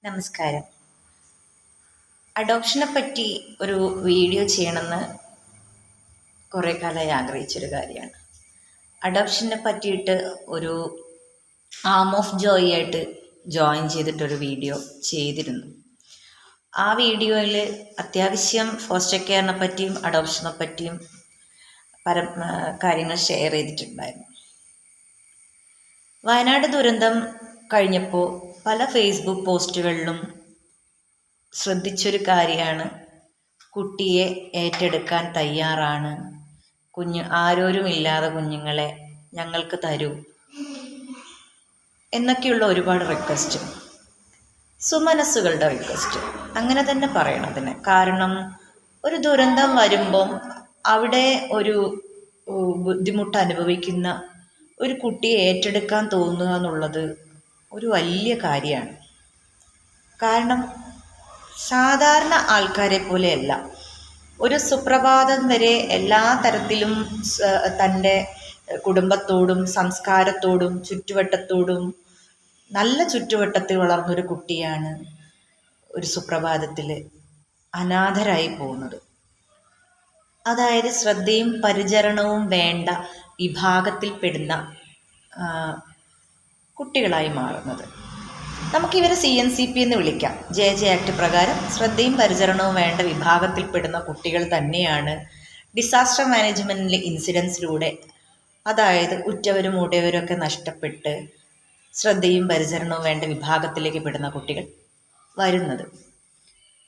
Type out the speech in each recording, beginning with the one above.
നമസ്കാരം. അഡോപ്ഷനെ പറ്റി ഒരു വീഡിയോ ചെയ്യണമെന്ന് കുറേ കാലമായി ആഗ്രഹിച്ചൊരു കാര്യമാണ്. അഡോപ്ഷനെ പറ്റിയിട്ട് ഒരു ആം ഓഫ് ജോയ് ആയിട്ട് ജോയിൻ ചെയ്തിട്ടൊരു വീഡിയോ ചെയ്തിരുന്നു. ആ വീഡിയോയിൽ അത്യാവശ്യം ഫോസ്റ്റർ കെയറിനെ പറ്റിയും അഡോപ്ഷനെ പറ്റിയും കാര്യങ്ങൾ ഷെയർ ചെയ്തിട്ടുണ്ടായിരുന്നു. വയനാട് ദുരന്തം കഴിഞ്ഞപ്പോൾ പല ഫേസ്ബുക്ക് പോസ്റ്റുകളിലും ശ്രദ്ധിച്ചൊരു കാര്യമാണ്, കുട്ടിയെ ഏറ്റെടുക്കാൻ തയ്യാറാണ്, ആരോരുമില്ലാതെ കുഞ്ഞുങ്ങളെ ഞങ്ങൾക്ക് തരൂ എന്നൊക്കെയുള്ള ഒരുപാട് റിക്വസ്റ്റ്, സുമനസ്സുകളുടെ റിക്വസ്റ്റ് അങ്ങനെ തന്നെ പറയണം അതിന്. കാരണം ഒരു ദുരന്തം വരുമ്പം അവിടെ ഒരു ബുദ്ധിമുട്ട് അനുഭവിക്കുന്ന ഒരു കുട്ടിയെ ഏറ്റെടുക്കാൻ തോന്നുക എന്നുള്ളത് ഒരു വലിയ കാര്യമാണ്. കാരണം സാധാരണ ആൾക്കാരെ പോലെയല്ല. ഒരു സുപ്രഭാതം വരെ എല്ലാ തരത്തിലും തൻ്റെ കുടുംബത്തോടും സംസ്കാരത്തോടും ചുറ്റുവട്ടത്തോടും നല്ല ചുറ്റുവട്ടത്തിൽ വളർന്നൊരു കുട്ടിയാണ് ഒരു സുപ്രഭാതത്തിൽ അനാഥരായി പോകുന്നത്. അതായത് ശ്രദ്ധയും പരിചരണവും വേണ്ട വിഭാഗത്തിൽപ്പെടുന്ന കുട്ടികളായി മാറുന്നത്. നമുക്കിവരെ CNCP എന്ന് വിളിക്കാം. JJ ആക്ട് പ്രകാരം ശ്രദ്ധയും പരിചരണവും വേണ്ട വിഭാഗത്തിൽപ്പെടുന്ന കുട്ടികൾ തന്നെയാണ് ഡിസാസ്റ്റർ മാനേജ്മെൻറ്റിലെ ഇൻസിഡൻസിലൂടെ, അതായത് ഉറ്റവരും ഉടയവരും ഒക്കെ നഷ്ടപ്പെട്ട് ശ്രദ്ധയും പരിചരണവും വേണ്ട വിഭാഗത്തിലേക്ക് പെടുന്ന കുട്ടികൾ വരുന്നത്.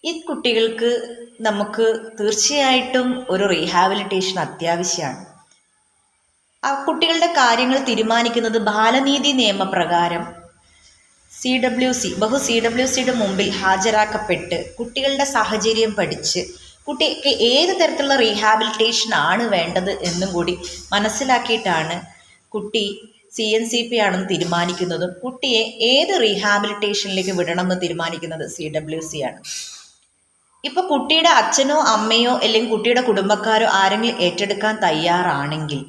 ഈ കുട്ടികൾക്ക് നമുക്ക് തീർച്ചയായിട്ടും ഒരു റീഹാബിലിറ്റേഷൻ അത്യാവശ്യമാണ്. ആ കുട്ടികളുടെ കാര്യങ്ങൾ തീരുമാനിക്കുന്നത് ബാലനീതി നിയമപ്രകാരം CWCയുടെ മുമ്പിൽ ഹാജരാക്കപ്പെട്ട് കുട്ടികളുടെ സാഹചര്യം പഠിച്ച് കുട്ടിക്ക് ഏത് തരത്തിലുള്ള റീഹാബിലിറ്റേഷൻ ആണ് വേണ്ടത് എന്നും കൂടി മനസ്സിലാക്കിയിട്ടാണ് കുട്ടി CNCP ആണെന്ന് തീരുമാനിക്കുന്നതും കുട്ടിയെ ഏത് റീഹാബിലിറ്റേഷനിലേക്ക് വിടണമെന്ന് തീരുമാനിക്കുന്നത് CWC ആണ്. ഇപ്പോൾ കുട്ടിയുടെ അച്ഛനോ അമ്മയോ അല്ലെങ്കിൽ കുട്ടിയുടെ കുടുംബക്കാരോ ആരെങ്കിലും ഏറ്റെടുക്കാൻ തയ്യാറാണെങ്കിൽ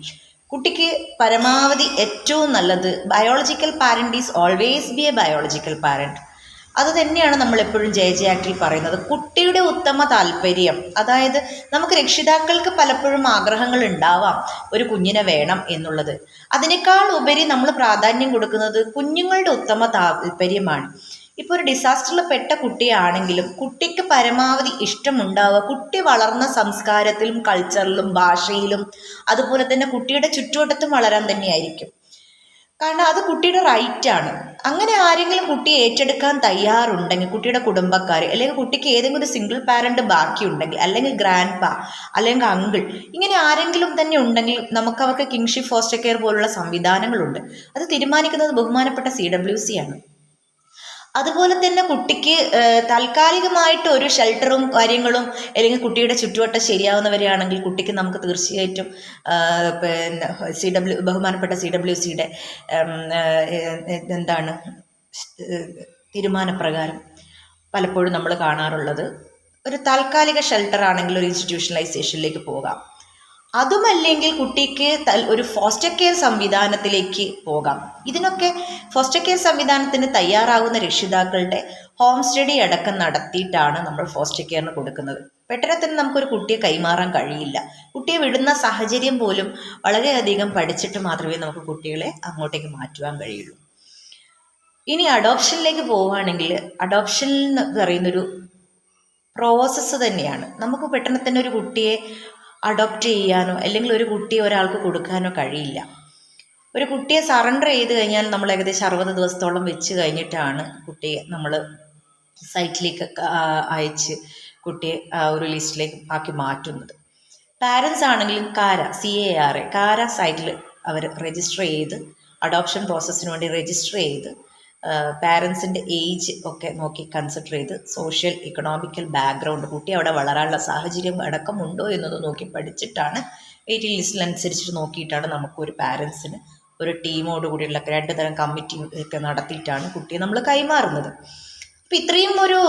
കുട്ടിക്ക് പരമാവധി ഏറ്റവും നല്ലത്, biological parent is always be A biological parent. അത് തന്നെയാണ് നമ്മളെപ്പോഴും JJ ആക്ടിൽ പറയുന്നത്. കുട്ടിയുടെ ഉത്തമ താല്പര്യം, അതായത് നമുക്ക് രക്ഷിതാക്കൾക്ക് പലപ്പോഴും ആഗ്രഹങ്ങൾ ഉണ്ടാവാം ഒരു കുഞ്ഞിനെ വേണം എന്നുള്ളത്. അതിനേക്കാൾ ഉപരി നമ്മൾ പ്രാധാന്യം കൊടുക്കുന്നത് കുഞ്ഞുങ്ങളുടെ ഉത്തമ താല്പര്യമാണ്. ഇപ്പോൾ ഒരു ഡിസാസ്റ്ററിൽ പെട്ട കുട്ടിയാണെങ്കിലും കുട്ടിക്ക് പരമാവധി ഇഷ്ടമുണ്ടാവുക കുട്ടി വളർന്ന സംസ്കാരത്തിലും കൾച്ചറിലും ഭാഷയിലും അതുപോലെ തന്നെ കുട്ടിയുടെ ചുറ്റുവട്ടത്തും വളരാൻ തന്നെയായിരിക്കും. കാരണം അത് കുട്ടിയുടെ റൈറ്റാണ്. അങ്ങനെ ആരെങ്കിലും കുട്ടിയെ ഏറ്റെടുക്കാൻ തയ്യാറുണ്ടെങ്കിൽ, കുട്ടിയുടെ കുടുംബക്കാർ അല്ലെങ്കിൽ കുട്ടിക്ക് ഏതെങ്കിലും ഒരു സിംഗിൾ പാരൻ്റ് ബാക്കിയുണ്ടെങ്കിൽ, അല്ലെങ്കിൽ ഗ്രാൻഡ് പാ അല്ലെങ്കിൽ അങ്കിൾ, ഇങ്ങനെ ആരെങ്കിലും തന്നെ ഉണ്ടെങ്കിൽ നമുക്ക് അവർക്ക് കിങ്ഷിപ്പ് ഫോസ്റ്റർ കെയർ പോലുള്ള സംവിധാനങ്ങളുണ്ട്. അത് തീരുമാനിക്കുന്നത് ബഹുമാനപ്പെട്ട CWC ആണ്. അതുപോലെ തന്നെ കുട്ടിക്ക് താൽക്കാലികമായിട്ട് ഒരു ഷെൽട്ടറും കാര്യങ്ങളും അല്ലെങ്കിൽ കുട്ടിയുടെ ചുറ്റുവട്ടം ശരിയാവുന്നവരെയാണെങ്കിൽ കുട്ടിക്ക് നമുക്ക് തീർച്ചയായിട്ടും പിന്നെ ബഹുമാനപ്പെട്ട CWCയുടെ തീരുമാനപ്രകാരം പലപ്പോഴും നമ്മൾ കാണാറുള്ളത് ഒരു താൽക്കാലിക ഷെൽട്ടർ ആണെങ്കിൽ ഒരു ഇൻസ്റ്റിറ്റ്യൂഷണലൈസേഷനിലേക്ക് പോകാം. അതുമല്ലെങ്കിൽ കുട്ടിക്ക് ഒരു ഫോസ്റ്റർ കെയർ സംവിധാനത്തിലേക്ക് പോകാം. ഇതിനൊക്കെ ഫോസ്റ്റർ കെയർ സംവിധാനത്തിന് തയ്യാറാകുന്ന രക്ഷിതാക്കളുടെ ഹോം സ്റ്റഡി അടക്കം നടത്തിയിട്ടാണ് നമ്മൾ ഫോസ്റ്റർ കെയറിന് കൊടുക്കുന്നത്. പെട്ടെന്ന് തന്നെ നമുക്കൊരു കുട്ടിയെ കൈമാറാൻ കഴിയില്ല. കുട്ടിയെ വിടുന്ന സാഹചര്യം പോലും വളരെയധികം പഠിച്ചിട്ട് മാത്രമേ നമുക്ക് കുട്ടികളെ അങ്ങോട്ടേക്ക് മാറ്റുവാൻ കഴിയുള്ളൂ. ഇനി അഡോപ്ഷനിലേക്ക് പോവുകയാണെങ്കിൽ, അഡോപ്ഷൻ എന്ന് പറയുന്നൊരു പ്രോസസ്സ് തന്നെയാണ്. നമുക്ക് പെട്ടെന്ന് തന്നെ ഒരു കുട്ടിയെ അഡോപ്റ്റ് ചെയ്യാനോ അല്ലെങ്കിൽ ഒരു കുട്ടിയെ ഒരാൾക്ക് കൊടുക്കാനോ കഴിയില്ല. ഒരു കുട്ടിയെ സറണ്ടർ ചെയ്ത് കഴിഞ്ഞാൽ നമ്മൾ ഏകദേശം 60 ദിവസത്തോളം വെച്ച് കഴിഞ്ഞിട്ടാണ് കുട്ടിയെ നമ്മൾ സൈറ്റിലേക്ക് അയച്ച് കുട്ടിയെ ഒരു ലിസ്റ്റിലേക്ക് ആക്കി മാറ്റുന്നത്. പാരൻസ് ആണെങ്കിലും കാര സൈറ്റിൽ അവർ രജിസ്റ്റർ ചെയ്ത് അഡോപ്ഷൻ പ്രോസസ്സിന് വേണ്ടി രജിസ്റ്റർ ചെയ്ത് പാരൻസിൻ്റെ ഏജ് ഒക്കെ നോക്കി കൺസിഡർ ചെയ്ത് സോഷ്യൽ ഇക്കണോമിക്കൽ ബാക്ക്ഗ്രൗണ്ട്, കുട്ടി അവിടെ വളരാനുള്ള സാഹചര്യം അടക്കമുണ്ടോ എന്നത് നോക്കി പഠിച്ചിട്ടാണ് വെയിറ്റിംഗ് ലിസ്റ്റിനനുസരിച്ച് നോക്കിയിട്ടാണ് നമുക്കൊരു പാരൻസിന് ഒരു ടീമോട് കൂടിയുള്ള 2 തരം കമ്മിറ്റി ഒക്കെ നടത്തിയിട്ടാണ് കുട്ടിയെ നമ്മൾ കൈമാറുന്നത്. അപ്പോൾ ഇത്രയും ഒരു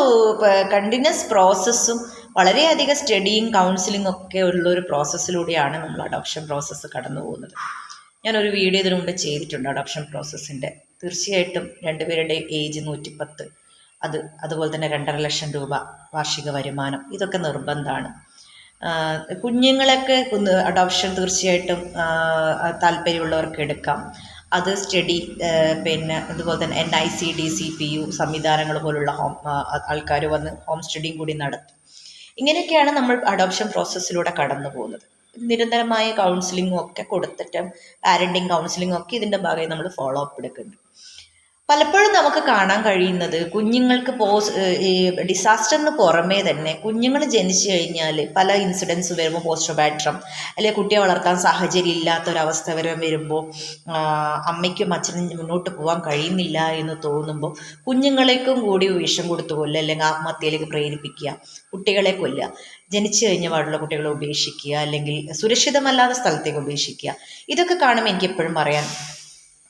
കണ്ടിന്യൂസ് പ്രോസസ്സും വളരെയധികം സ്റ്റഡിയും കൗൺസിലിംഗ് ഒക്കെ ഉള്ളൊരു പ്രോസസ്സിലൂടെയാണ് നമ്മൾ അഡോപ്ഷൻ പ്രോസസ്സ് കടന്നു പോകുന്നത്. ഞാനൊരു വീഡിയോ ഇതിനു മുമ്പ് ചെയ്തിട്ടുണ്ട് അഡോപ്ഷൻ പ്രോസസ്സിൻ്റെ. തീർച്ചയായിട്ടും രണ്ടുപേരുടെ ഏജ് 110 അതുപോലെ തന്നെ 2.5 ലക്ഷം രൂപ വാർഷിക വരുമാനം, ഇതൊക്കെ നിർബന്ധമാണ്. കുഞ്ഞുങ്ങളൊക്കെ അഡോപ്ഷൻ തീർച്ചയായിട്ടും താല്പര്യമുള്ളവർക്ക് എടുക്കാം. അത് സ്റ്റഡി പിന്നെ അതുപോലെ തന്നെ NIC DCPU സംവിധാനങ്ങൾ പോലുള്ള ആൾക്കാർ വന്ന് ഹോം സ്റ്റഡിയും കൂടി നടത്തും. ഇങ്ങനെയൊക്കെയാണ് നമ്മൾ അഡോപ്ഷൻ പ്രോസസ്സിലൂടെ കടന്നു പോകുന്നത്. നിരന്തരമായ കൗൺസിലിങ്ങും ഒക്കെ കൊടുത്തിട്ട് പാരൻറ്റിങ് കൗൺസിലിങ്ങും ഒക്കെ ഇതിൻ്റെ ഭാഗമായി നമ്മൾ ഫോളോ അപ്പ് എടുക്കുന്നുണ്ട്. പലപ്പോഴും നമുക്ക് കാണാൻ കഴിയുന്നത് കുഞ്ഞുങ്ങൾക്ക് ഈ ഡിസാസ്റ്ററിന് പുറമേ തന്നെ കുഞ്ഞുങ്ങൾ ജനിച്ചു കഴിഞ്ഞാൽ പല ഇൻസിഡൻസ് വരുമ്പോൾ പോസ്റ്റ്മോർട്ടം അല്ലെങ്കിൽ കുട്ടിയെ വളർത്താൻ സാഹചര്യം ഇല്ലാത്തൊരവസ്ഥ വരുമ്പോൾ അമ്മയ്ക്കും അച്ഛനും മുന്നോട്ട് പോകാൻ കഴിയുന്നില്ല എന്ന് തോന്നുമ്പോൾ കുഞ്ഞുങ്ങളേക്കും കൂടി വിഷം കൊടുത്തു കൊല്ലുക, അല്ലെങ്കിൽ ആത്മഹത്യയിലേക്ക് പ്രേരിപ്പിക്കുക, കുട്ടികളെ കൊല്ലുക, ജനിച്ചു കഴിഞ്ഞ പാടുള്ള കുട്ടികളെ ഉപേക്ഷിക്കുക, അല്ലെങ്കിൽ സുരക്ഷിതമല്ലാത്ത സ്ഥലത്തേക്ക് ഉപേക്ഷിക്കുക. ഇതൊക്കെ കാണുമ്പോൾ എനിക്ക് എപ്പോഴും പറയാൻ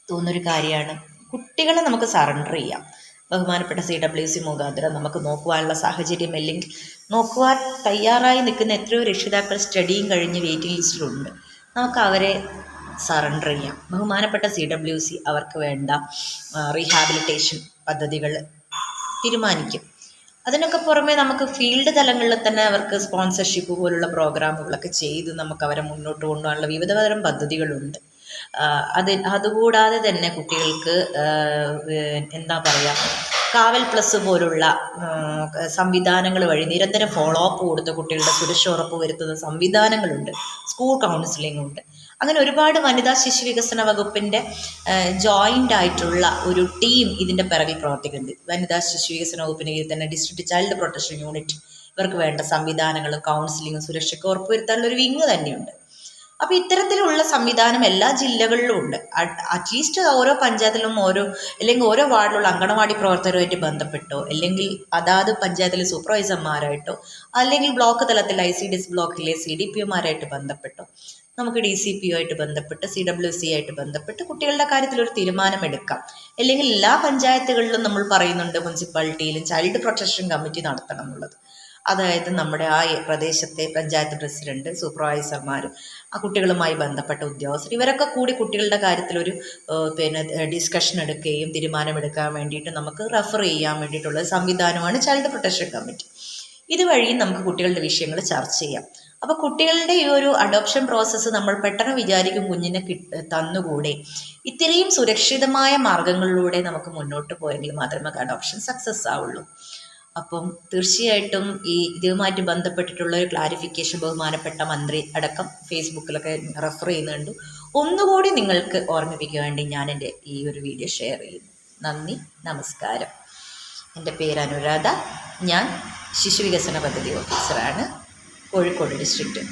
തോന്നുന്നൊരു കാര്യമാണ്, കുട്ടികളെ നമുക്ക് സറണ്ടർ ചെയ്യാം. ബഹുമാനപ്പെട്ട CWC മുഖാന്തരം നമുക്ക് നോക്കുവാനുള്ള സാഹചര്യം അല്ലെങ്കിൽ നോക്കുവാൻ തയ്യാറായി നിൽക്കുന്ന എത്രയോ രക്ഷിതാക്കൾ സ്റ്റഡിയും കഴിഞ്ഞ് വെയിറ്റിംഗ് ലിസ്റ്റിലുണ്ട്. നമുക്ക് അവരെ സറണ്ടർ ചെയ്യാം. ബഹുമാനപ്പെട്ട CWC അവർക്ക് വേണ്ട റീഹാബിലിറ്റേഷൻ പദ്ധതികൾ തീരുമാനിക്കും. അതിനൊക്കെ പുറമെ നമുക്ക് ഫീൽഡ് തലങ്ങളിൽ തന്നെ അവർക്ക് സ്പോൺസർഷിപ്പ് പോലുള്ള പ്രോഗ്രാമുകളൊക്കെ ചെയ്ത് നമുക്ക് അവരെ മുന്നോട്ട് കൊണ്ടുപോകാനുള്ള വിവിധതരം പദ്ധതികളുണ്ട്. അതുകൂടാതെ തന്നെ കുട്ടികൾക്ക് എന്താ പറയുക, കാവൽ പ്ലസ് പോലുള്ള സംവിധാനങ്ങൾ വഴി നിരന്തരം ഫോളോ അപ്പ് കൊടുത്ത് കുട്ടികളുടെ സുരക്ഷ ഉറപ്പ് വരുത്തുന്ന സംവിധാനങ്ങളുണ്ട്. സ്കൂൾ കൗൺസിലിംഗ് ഉണ്ട്. അങ്ങനെ ഒരുപാട് വനിതാ ശിശു വികസന വകുപ്പിൻ്റെ ജോയിൻ്റ് ആയിട്ടുള്ള ഒരു ടീം ഇതിൻ്റെ പിറകിൽ പ്രവർത്തിക്കുന്നുണ്ട്. വനിതാ ശിശു വികസന വകുപ്പിൻ്റെ കീഴിൽ തന്നെ ഡിസ്ട്രിക്ട് ചൈൽഡ് പ്രൊട്ടക്ഷൻ യൂണിറ്റ് ഇവർക്ക് വേണ്ട സംവിധാനങ്ങളും കൗൺസിലിങ്ങും സുരക്ഷയ്ക്ക് ഉറപ്പ് വരുത്താനുള്ള ഒരു വിങ് തന്നെയുണ്ട്. അപ്പോൾ ഇത്തരത്തിലുള്ള സംവിധാനം എല്ലാ ജില്ലകളിലും ഉണ്ട്. അറ്റ്ലീസ്റ്റ് ഓരോ പഞ്ചായത്തിലും അല്ലെങ്കിൽ ഓരോ വാർഡിലുള്ള അങ്കണവാടി പ്രവർത്തകരുമായിട്ട് ബന്ധപ്പെട്ടോ, അല്ലെങ്കിൽ അതാത് പഞ്ചായത്തിലെ സൂപ്പർവൈസർമാരായിട്ടോ, അല്ലെങ്കിൽ ബ്ലോക്ക് തലത്തിൽ ICDS ബ്ലോക്കിലെ CDPOമാരായിട്ട് ബന്ധപ്പെട്ടോ, നമുക്ക് DCPO ആയിട്ട് ബന്ധപ്പെട്ട് CWC ആയിട്ട് ബന്ധപ്പെട്ട് കുട്ടികളുടെ കാര്യത്തിൽ ഒരു തീരുമാനമെടുക്കാം. അല്ലെങ്കിൽ എല്ലാ പഞ്ചായത്തുകളിലും നമ്മൾ പറയുന്നുണ്ട് മുനിസിപ്പാലിറ്റിയിലും ചൈൽഡ് പ്രൊട്ടക്ഷൻ കമ്മിറ്റി നടത്തണം എന്നുള്ളത്. അതായത് നമ്മുടെ ആ പ്രദേശത്തെ പഞ്ചായത്ത് പ്രസിഡന്റ്, സൂപ്പർവൈസർമാരും ആ കുട്ടികളുമായി ബന്ധപ്പെട്ട ഉദ്യോഗസ്ഥർ ഇവരൊക്കെ കൂടി കുട്ടികളുടെ കാര്യത്തിലൊരു ഡിസ്കഷൻ എടുക്കുകയും തീരുമാനമെടുക്കാൻ വേണ്ടിയിട്ട് നമുക്ക് റെഫർ ചെയ്യാൻ വേണ്ടിയിട്ടുള്ള സംവിധാനമാണ് ചൈൽഡ് പ്രൊട്ടക്ഷൻ കമ്മിറ്റി. ഇതുവഴി നമുക്ക് കുട്ടികളുടെ വിഷയങ്ങൾ ചർച്ച ചെയ്യാം. അപ്പോൾ കുട്ടികളുടെ ഈ ഒരു അഡോപ്ഷൻ പ്രോസസ്സ് നമ്മൾ പെട്ടെന്ന് വിചാരിക്കും കുഞ്ഞിനെ തന്നുകൂടെ, ഇത്രയും സുരക്ഷിതമായ മാർഗങ്ങളിലൂടെ നമുക്ക് മുന്നോട്ട് പോയെങ്കിൽ മാത്രമേ അഡോപ്ഷൻ സക്സസ് ആവുള്ളൂ. അപ്പം തീർച്ചയായിട്ടും ഇതുമായിട്ട് ബന്ധപ്പെട്ടിട്ടുള്ള ഒരു ക്ലാരിഫിക്കേഷൻ ബഹുമാനപ്പെട്ട മന്ത്രി അടക്കം ഫേസ്ബുക്കിലൊക്കെ റെഫർ ചെയ്യുന്നുണ്ട്. ഒന്നുകൂടി നിങ്ങൾക്ക് ഓർമ്മിപ്പിക്കാൻ വേണ്ടി ഞാൻ എൻ്റെ ഈ ഒരു വീഡിയോ ഷെയർ ചെയ്യുന്നു. നന്ദി, നമസ്കാരം. എൻ്റെ പേര് അനുരാധ. ഞാൻ ശിശുവികസന പദ്ധതി ഓഫീസറാണ്, കോഴിക്കോട് ഡിസ്ട്രിക്റ്റ്.